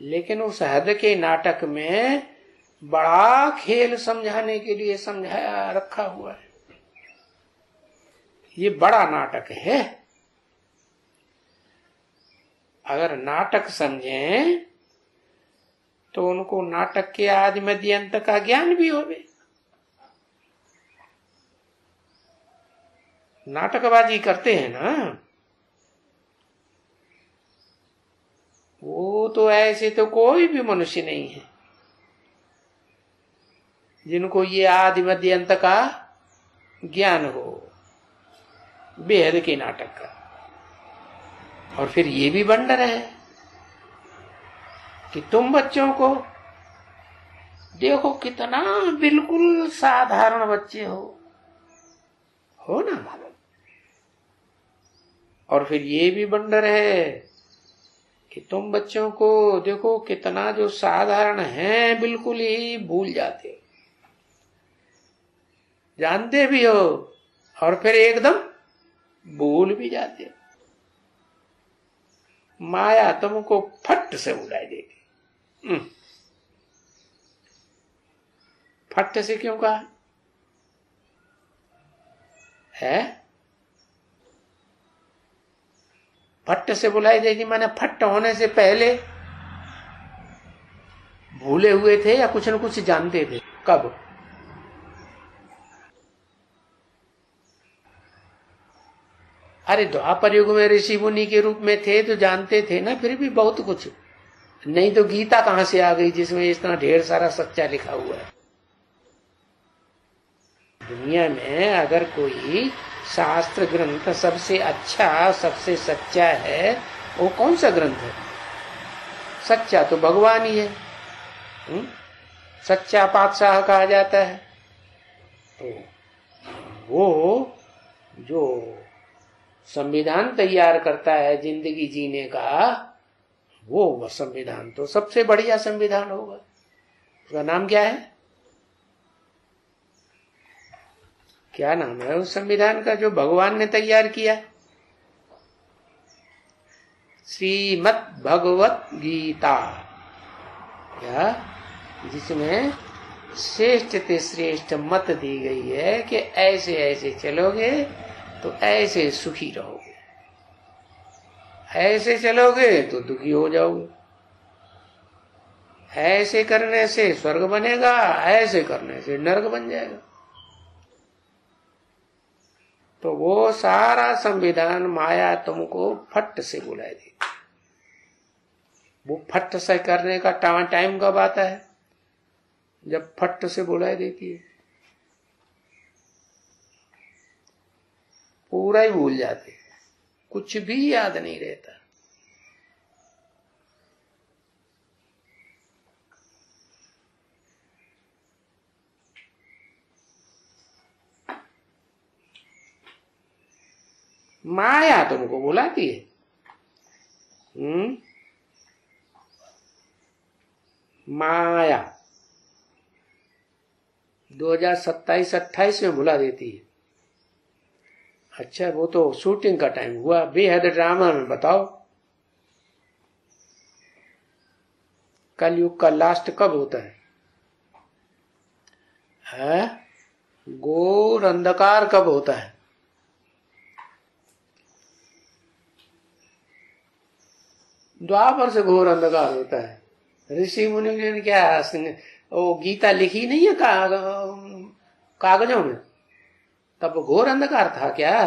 लेकिन उस हद के नाटक में बड़ा खेल समझाने के लिए समझाया रखा हुआ है। ये बड़ा नाटक है। अगर नाटक समझें तो उनको नाटक के आदि मध्य अंत का ज्ञान भी होवे। नाटकबाजी करते हैं ना, वो तो ऐसे तो कोई भी मनुष्य नहीं है जिनको ये आदि मध्य अंत का ज्ञान हो, बेहद के नाटक का। और फिर ये भी वंडर है कि तुम बच्चों को देखो, कितना बिल्कुल साधारण बच्चे हो ना। और फिर ये भी वंडर है कि तुम बच्चों को देखो कितना जो साधारण है बिल्कुल ही भूल जाते हो, जानते भी हो और फिर एकदम भूल भी जाते हो। माया तुमको फट से उड़ा देगी। फट से क्यों कहा है? फट से बुलाई देगी माने फट होने से पहले भूले हुए थे या कुछ न कुछ जानते थे? कब? अरे द्वापर युग में ऋषि मुनि के रूप में थे तो जानते थे ना, फिर भी बहुत कुछ। नहीं तो गीता कहां से आ गई जिसमें इतना ढेर सारा सच्चा लिखा हुआ है? दुनिया में अगर कोई शास्त्र ग्रंथ सबसे अच्छा सबसे सच्चा है, वो कौन सा ग्रंथ है? सच्चा तो भगवान ही है। सच्चा पातशाह कहा जाता है। तो वो जो संविधान तैयार करता है जिंदगी जीने का, वो संविधान तो सबसे बढ़िया संविधान होगा। उसका नाम क्या है? क्या नाम है उस संविधान का जो भगवान ने तैयार किया? श्रीमद् भगवत गीता, क्या? जिसमें श्रेष्ठ से श्रेष्ठ मत दी गई है कि ऐसे ऐसे चलोगे तो ऐसे सुखी रहोगे, ऐसे चलोगे तो दुखी हो जाओगे, ऐसे करने से स्वर्ग बनेगा, ऐसे करने से नरक बन जाएगा। तो वो सारा संविधान माया तुमको फट से बुला देती। वो फट से करने का टाइम कब आता है? जब फट से बुला देती है, पूरा ही भूल जाते, कुछ भी याद नहीं रहता। माया तुमको बुलाती है। माया 2027-28 में बुला देती है। अच्छा, वो तो शूटिंग का टाइम हुआ। बेहद ड्रामा में बताओ कलयुग का लास्ट कब होता है? घोर अंधकार कब होता है? द्वापर से घोर अंधकार होता है। ऋषि मुनि ने क्या वो गीता लिखी नहीं है कागजों में? तब घोर अंधकार था क्या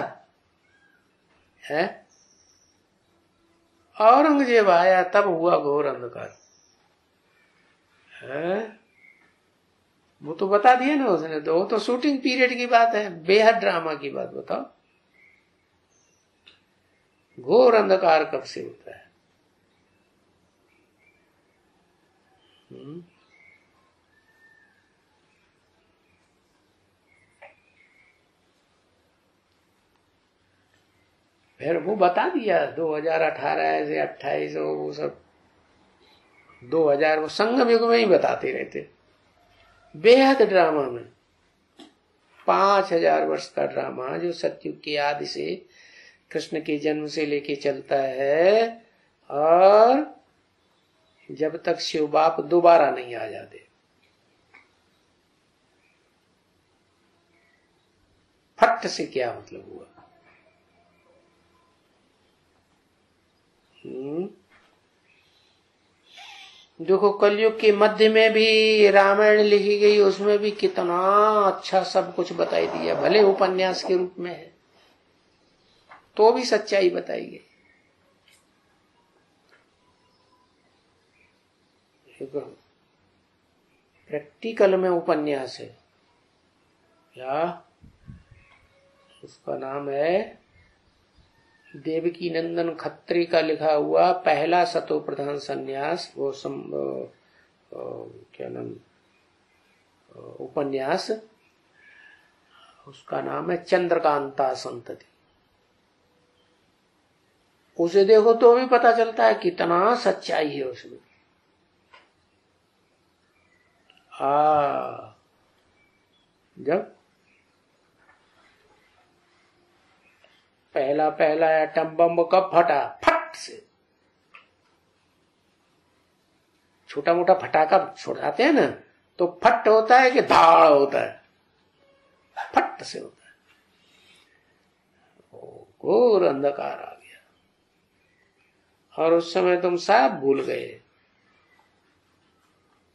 है? औरंगजेब आया तब हुआ घोर अंधकार है। वो तो बता दिया ना उसने, तो वो तो शूटिंग पीरियड की बात है, बेहद ड्रामा की बात बताओ। घोर अंधकार कब से होता है? फिर वो बता दिया 2018 से 28 वो सब 2000 वो संगम युग में ही बताते रहते। बेहद ड्रामा में 5000 वर्ष का ड्रामा जो सतयुग की आदि से कृष्ण के जन्म से लेके चलता है, और जब तक शिव बाप दोबारा नहीं आ जाते। फट से क्या मतलब हुआ? देखो कलयुग के मध्य में भी रामायण लिखी गई, उसमें भी कितना अच्छा सब कुछ बताई दिया, भले उपन्यास के रूप में है तो भी सच्चाई बताई गई। प्रैक्टिकल में उपन्यास है क्या? उसका नाम है देवकी नंदन खत्री का लिखा हुआ पहला सतो प्रधान संन्यास। वो क्या नाम उपन्यास, उसका नाम है चंद्रकांता संतति। उसे देखो तो भी पता चलता है कितना सच्चाई है उसमें। जब पहला एटम बम कब फटा? फट से। छोटा मोटा फटाका छोड़ाते हैं ना तो फट होता है कि धाड़ होता है? फट से होता है। घोर अंधकार आ गया और उस समय तुम सब भूल गए।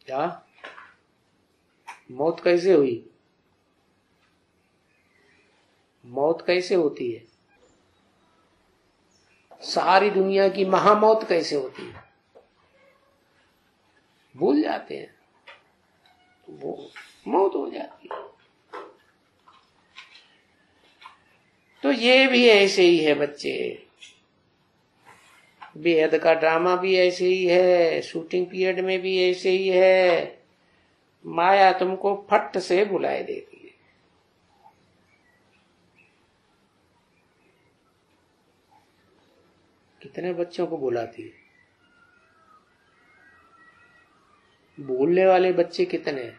क्या मौत कैसे हुई? मौत कैसे होती है? सारी दुनिया की महामौत कैसे होती है? भूल जाते हैं, वो मौत हो जाती है। तो ये भी ऐसे ही है बच्चे, बेहद का ड्रामा भी ऐसे ही है, शूटिंग पीरियड में भी ऐसे ही है। माया तुमको फट से बुलाए देती है। कितने बच्चों को बुलाती है? भूलने वाले बच्चे कितने हैं?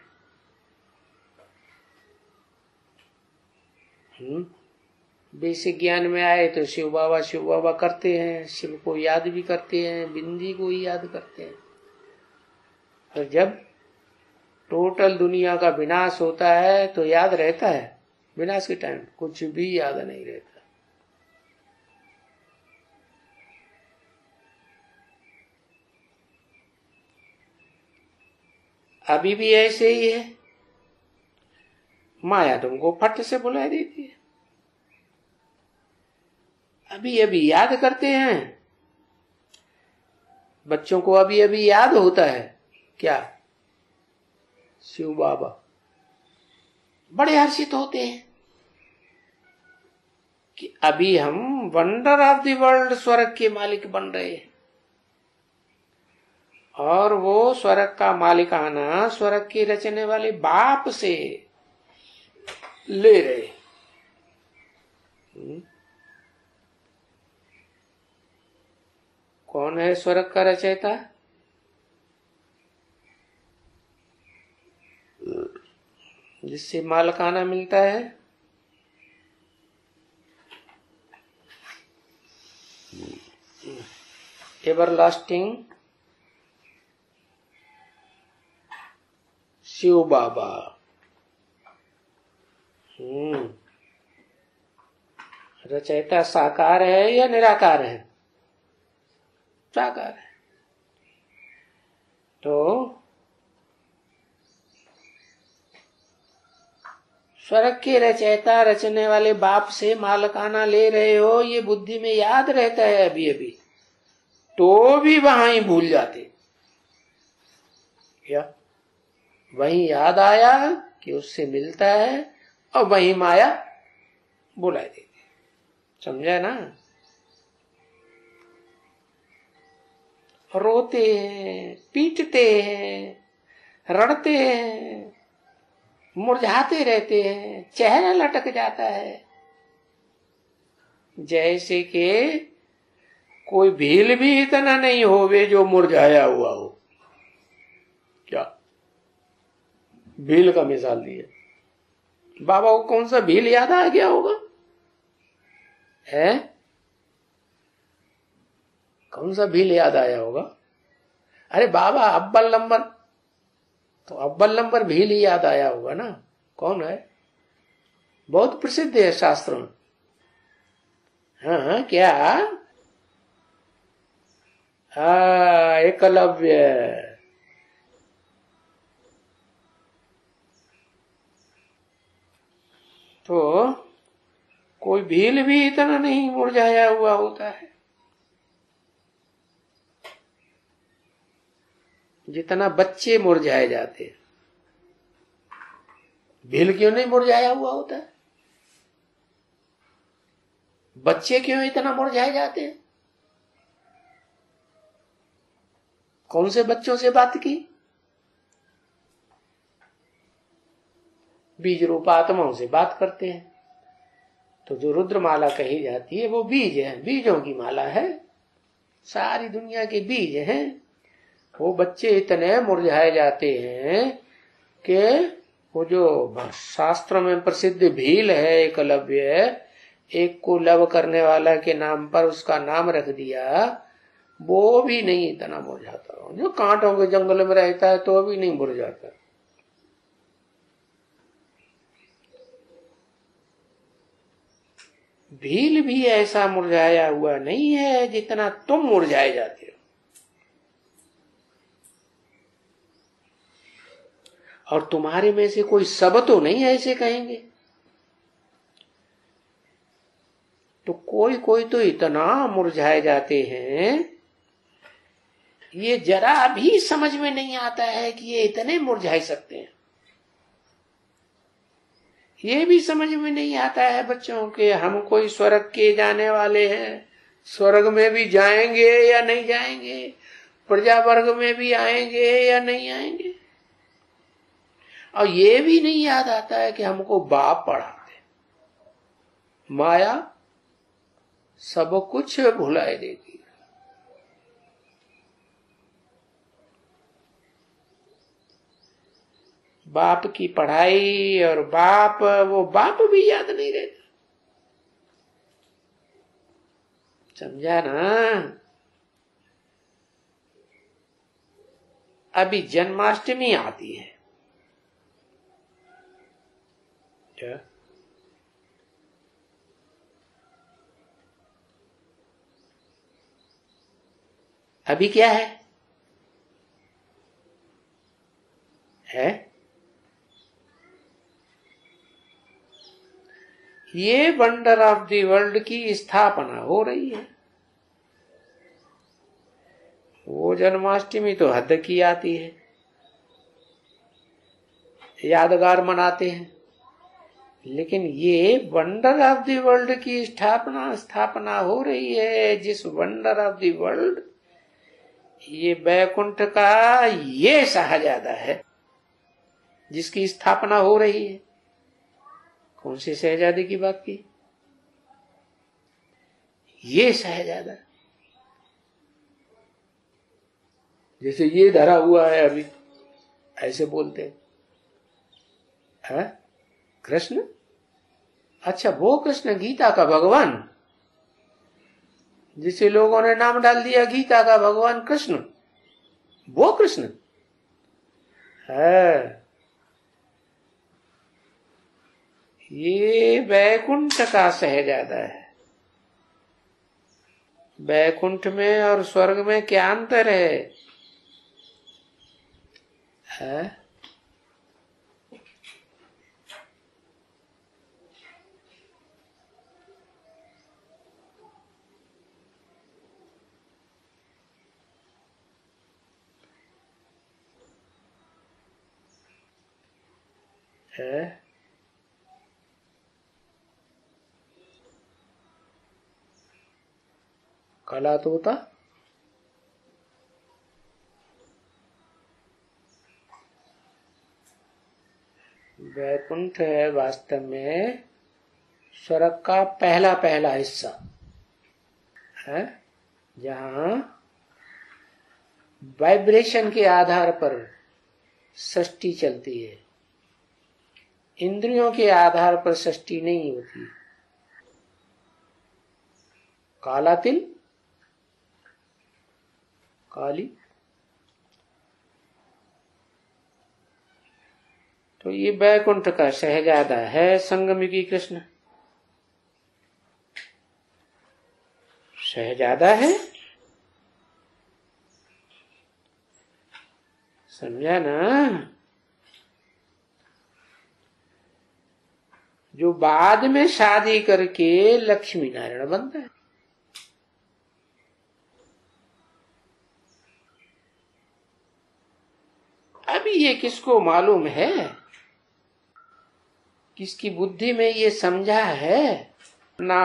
बेसिक ज्ञान में आए तो शिव बाबा करते हैं, शिव को याद भी करते हैं, बिंदी को ही याद करते हैं। और जब टोटल दुनिया का विनाश होता है तो याद रहता है? विनाश के टाइम कुछ भी याद नहीं रहता। अभी भी ऐसे ही है। माया तुमको फट से बुला देती है। अभी अभी याद करते हैं बच्चों को, अभी अभी याद होता है क्या? शिव बाबा बड़े हर्षित होते हैं कि अभी हम वंडर ऑफ द वर्ल्ड स्वर्ग के मालिक बन रहे हैं, और वो स्वर्ग का मालिकाना स्वर्ग के रचने वाले बाप से ले रहे। कौन है स्वर्ग का रचयिता? जिससे मालकाना मिलता है। एवरलास्टिंग शिव बाबा। रचयिता साकार है या निराकार है? साकार है। तो स्वर्ग के रचयिता रचने वाले बाप से मालकाना ले रहे हो, ये बुद्धि में याद रहता है अभी अभी, तो भी वहां ही भूल जाते। क्या वहीं याद आया कि उससे मिलता है और वहीं माया बुला देती। समझा ना? रोते हैं, पीटते हैं, रड़ते हैं, मुरझाते रहते हैं, चेहरा लटक जाता है, जैसे कि कोई भील भी इतना नहीं होवे जो मुरझाया हुआ हो। क्या भील का मिसाल दिया। बाबा को कौन सा भील याद आ गया होगा? है कौन सा भील याद आया होगा? अरे बाबा अव्वल नंबर, तो अव्वल नंबर भील ही याद आया होगा ना। कौन है? बहुत प्रसिद्ध है शास्त्रों में। हाँ क्या? एकलव्य। तो कोई भील भी इतना नहीं मुरझाया हुआ होता है जितना बच्चे मुरझाए जाते हैं। भील क्यों नहीं मुरझाया हुआ होता है? बच्चे क्यों इतना मुरझाए जाते हैं? कौन से बच्चों से बात की? बीज रूप आत्माओं से बात करते हैं। तो जो रुद्रमाला कही जाती है वो बीज है, बीजों की माला है, सारी दुनिया के बीज हैं। वो बच्चे इतने मुरझाए जाते हैं कि वो जो शास्त्र में प्रसिद्ध भील है एकलव्य, एक को लव करने वाला के नाम पर उसका नाम रख दिया, वो भी नहीं इतना मुरझाता। जो कांटों के जंगल में रहता है तो भी नहीं मुरझाता। भील भी ऐसा मुरझाया हुआ नहीं है जितना तुम मुरझाए जाते हो। और तुम्हारे में से कोई सब तो नहीं ऐसे कहेंगे। तो कोई कोई तो इतना मुरझाए जाते हैं, ये जरा भी समझ में नहीं आता है कि ये इतने मुरझाए सकते हैं। ये भी समझ में नहीं आता है बच्चों के हम कोई स्वर्ग के जाने वाले हैं, स्वर्ग में भी जाएंगे या नहीं जाएंगे, प्रजा वर्ग में भी आएंगे या नहीं आएंगे। और ये भी नहीं याद आता है कि हमको बाप पढ़ाते। माया सब कुछ भुलाए देती। बाप की पढ़ाई और बाप, वो बाप भी याद नहीं रहता। समझा ना? अभी जन्माष्टमी आती है। क्या? अभी क्या है? ये वंडर ऑफ द वर्ल्ड की स्थापना हो रही है। वो जन्माष्टमी तो हद की आती है, यादगार मनाते हैं। लेकिन ये वंडर ऑफ द वर्ल्ड की स्थापना हो रही है। जिस वंडर ऑफ द वर्ल्ड, ये बैकुंठ का ये शहजादा है जिसकी स्थापना हो रही है। कौन से शहजादे की बात की? ये शहजादा। जैसे ये धरा हुआ है अभी, ऐसे बोलते हैं कृष्ण। अच्छा, वो कृष्ण गीता का भगवान, जिसे लोगों ने नाम डाल दिया गीता का भगवान कृष्ण, वो कृष्ण है। ये वैकुंठ का शहजादा है। वैकुंठ में और स्वर्ग में क्या अंतर है? काला तोता वैकुंठ है वास्तव में स्वर्ग का पहला पहला हिस्सा है, जहां वाइब्रेशन के आधार पर सृष्टि चलती है, इंद्रियों के आधार पर सृष्टि नहीं होती। काला तिल, काली, तो ये वैकुंठ का शहजादा है संगमयुगी कृष्ण। शहजादा है, समझा ना? जो बाद में शादी करके लक्ष्मी नारायण बनता है। अभी ये किसको मालूम है? किसकी बुद्धि में ये समझा है ना?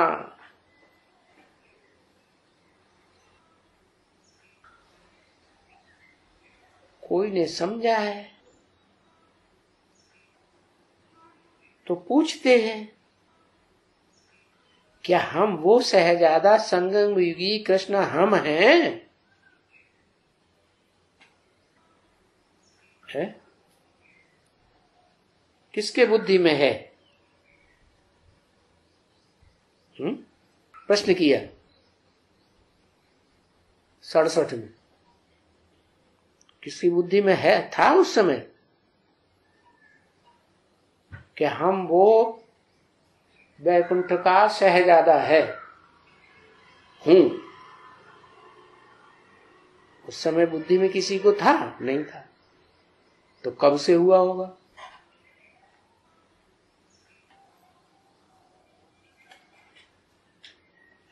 कोई ने समझा है तो पूछते हैं, क्या हम वो शहजादा संगम युगी कृष्ण हम हैं? है? किसके बुद्धि में है? प्रश्न किया 67 में। किसकी बुद्धि में है था उस समय कि हम वो वैकुंठ का शहजादा है हूं? उस समय बुद्धि में किसी को था? नहीं था। तो कब से हुआ होगा?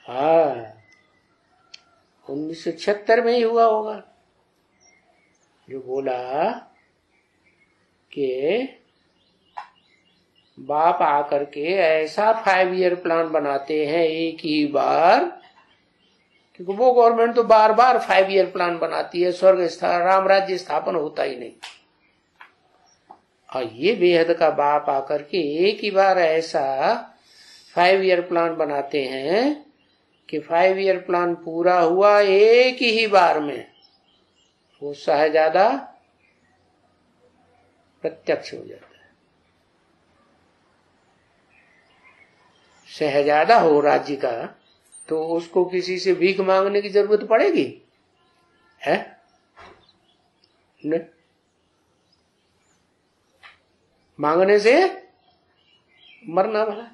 हाँ, 1976 में ही हुआ होगा। जो बोला कि बाप आकर के ऐसा 5 ईयर प्लान बनाते हैं एक ही बार, क्योंकि वो गवर्नमेंट तो बार बार 5 ईयर प्लान बनाती है, स्वर्ग राम राज्य स्थापन होता ही नहीं। और ये बेहद का बाप आकर के एक ही बार ऐसा 5 ईयर प्लान बनाते हैं कि 5 ईयर प्लान पूरा हुआ एक ही बार में, वो शहजादा प्रत्यक्ष हो जाता है। शहजादा हो राज्य का तो उसको किसी से भीख मांगने की जरूरत पड़ेगी? है न? मांगने से मरना भला।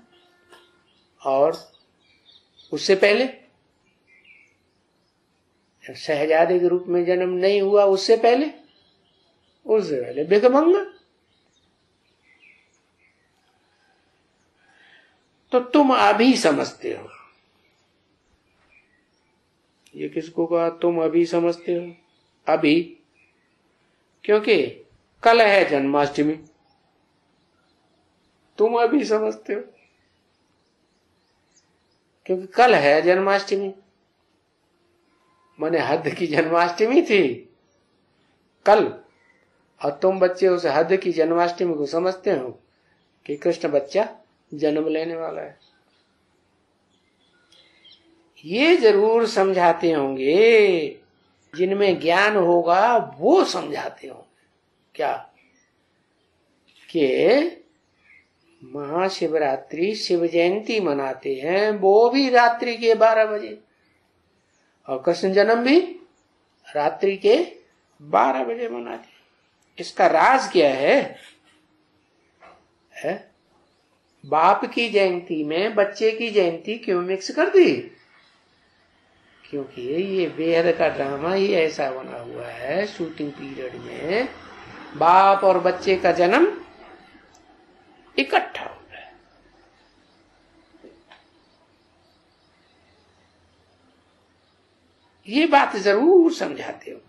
और उससे पहले शहजादे के रूप में जन्म नहीं हुआ, उससे पहले भिख मांगना। तो तुम अभी समझते हो। ये किसको कहा तुम अभी समझते हो? अभी, क्योंकि कल है जन्माष्टमी, तुम अभी समझते हो क्योंकि कल है जन्माष्टमी। माने हद की जन्माष्टमी थी कल, और तुम बच्चे उस हद की जन्माष्टमी को समझते हो कि कृष्ण बच्चा जन्म लेने वाला है। ये जरूर समझाते होंगे जिनमें ज्ञान होगा वो समझाते हो क्या कि महाशिवरात्रि शिव जयंती मनाते हैं, वो भी रात्रि के 12 बजे, और कृष्ण जन्म भी रात्रि के 12 बजे मनाते हैं। इसका राज क्या है? बाप की जयंती में बच्चे की जयंती क्यों मिक्स कर दी? क्योंकि ये बेहद का ड्रामा ही ऐसा बना हुआ है, शूटिंग पीरियड में बाप और बच्चे का जन्म इकट्ठा हो रहा है। ये बात जरूर समझाते हो।